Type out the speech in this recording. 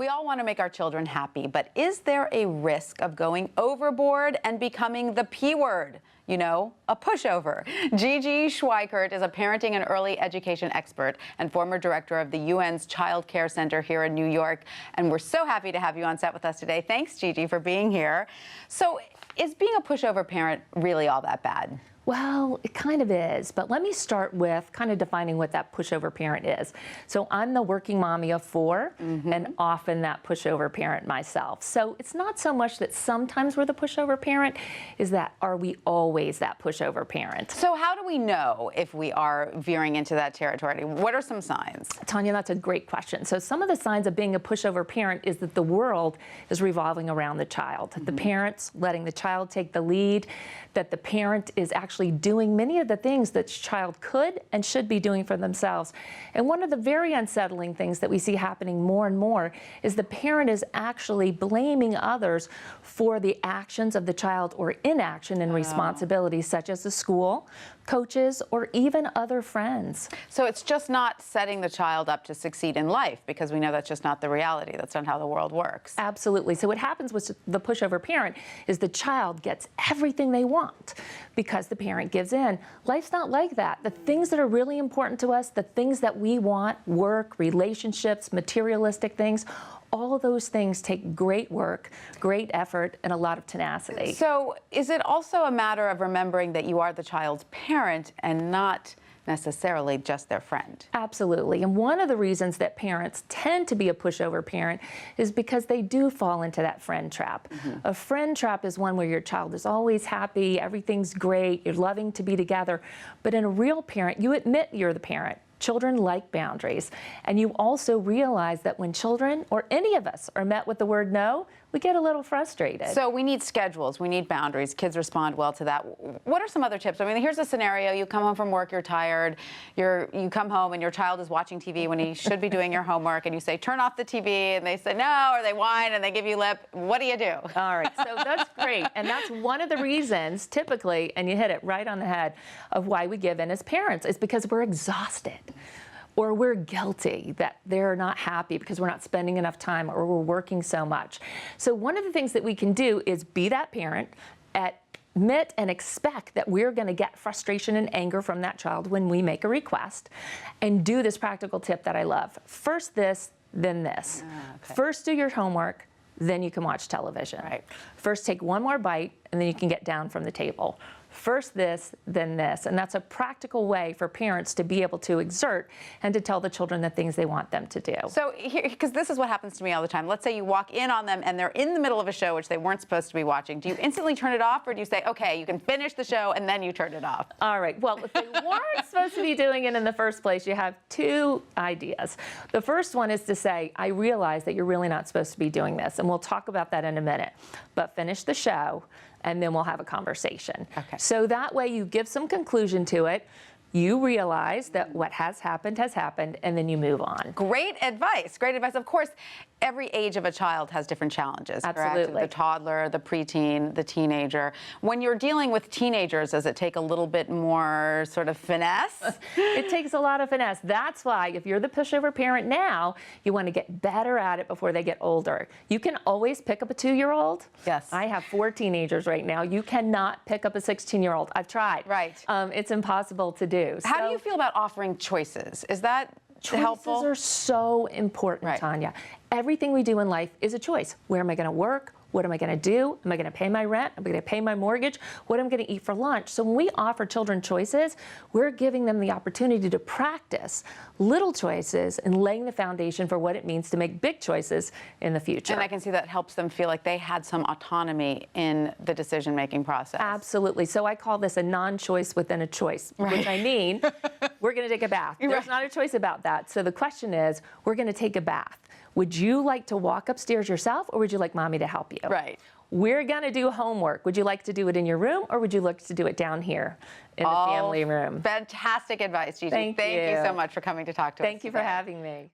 We all want to make our children happy, but is there a risk of going overboard and becoming the P word? You know, a pushover. Gigi Schweikert is a parenting and early education expert and former director of the UN's Child Care Center here in New York. And we're so happy to have you on set with us today. Thanks, Gigi, for being here. So, is being a pushover parent really all that bad? Well, it kind of is, but let me start with kind of defining what that pushover parent is. So I'm the working mommy of four, and often that pushover parent myself. So it's not so much that sometimes we're the pushover parent, is that are we always that pushover parent? So how do we know if we are veering into that territory? What are some signs? Tanya, that's a great question. So some of the signs of being a pushover parent is that the world is revolving around the child. The parent's letting the child take the lead, that the parent is actually doing many of the things that the child could and should be doing for themselves. And one of the very unsettling things that we see happening more and more is the parent is actually blaming others for the actions of the child or inaction and responsibilities such as the school, coaches, or even other friends. So it's just not setting the child up to succeed in life, because we know that's just not the reality. That's not how the world works. Absolutely. So what happens with the pushover parent is the child gets everything they want because the parent gives in. Life's not like that. The things that are really important to us, the things that we want, work, relationships, materialistic things, all of those things take great work, great effort, and a lot of tenacity. So is it also a matter of remembering that you are the child's parent and not necessarily just their friend? Absolutely. And one of the reasons that parents tend to be a pushover parent is because they do fall into that friend trap. A friend trap is one where your child is always happy, everything's great, you're loving to be together. But in a real parent, you admit you're the parent. Children like boundaries. And you also realize that when children, or any of us, are met with the word no, we get a little frustrated. So we need schedules, we need boundaries. Kids respond well to that. What are some other tips? I mean, here's a scenario. You come home from work, you're tired, you come home and your child is watching TV when he should be doing your homework, and you say, turn off the TV, and they say no, or they whine and they give you lip. What do you do? All right, so that's great. And that's one of the reasons, typically, and you hit it right on the head, of why we give in as parents. It's because we're exhausted. Or we're guilty that they're not happy because we're not spending enough time, or we're working so much. So one of the things that we can do is be that parent, admit and expect that we're going to get frustration and anger from that child when we make a request, and do this practical tip that I love. First this, then this. Okay. First do your homework, then you can watch television. Right. First take one more bite, and then you can get down from the table. First this, then this. And that's a practical way for parents to be able to exert and to tell the children the things they want them to do. So, because this is what happens to me all the time. Let's say you walk in on them and they're in the middle of a show which they weren't supposed to be watching. Do you instantly turn it off, or do you say, okay, you can finish the show, and then you turn it off? All right. Well, if they weren't supposed to be doing it in the first place, you have two ideas. The first one is to say, I realize that you're really not supposed to be doing this, and we'll talk about that in a minute. But finish the show, and then we'll have a conversation. Okay. So that way you give some conclusion to it, you realize that what has happened, and then you move on. Great advice. Great advice. Of course, every age of a child has different challenges. Absolutely. Correct? The toddler, the preteen, the teenager. When you're dealing with teenagers, does it take a little bit more sort of finesse? It takes a lot of finesse. That's why if you're the pushover parent now, you want to get better at it before they get older. You can always pick up a 2-year-old. Yes. I have 4 teenagers right now. You cannot pick up a 16-year-old. I've tried. Right. It's impossible to do. How do you feel about offering choices? Is that helpful? Choices are so important, Right. Tanya. Everything we do in life is a choice. Where am I going to work? What am I going to do? Am I going to pay my rent? Am I going to pay my mortgage? What am I going to eat for lunch? So when we offer children choices, we're giving them the opportunity to practice little choices and laying the foundation for what it means to make big choices in the future. And I can see that helps them feel like they had some autonomy in the decision-making process. Absolutely. So I call this a non-choice within a choice, which I mean, we're going to take a bath. There's not a choice about that. So the question is, we're going to take a bath. Would you like to walk upstairs yourself, or would you like mommy to help you? Right. We're going to do homework. Would you like to do it in your room, or would you like to do it down here in the family room? Fantastic advice, Gigi. Thank you you so much for coming to talk to us. Thank you for having me.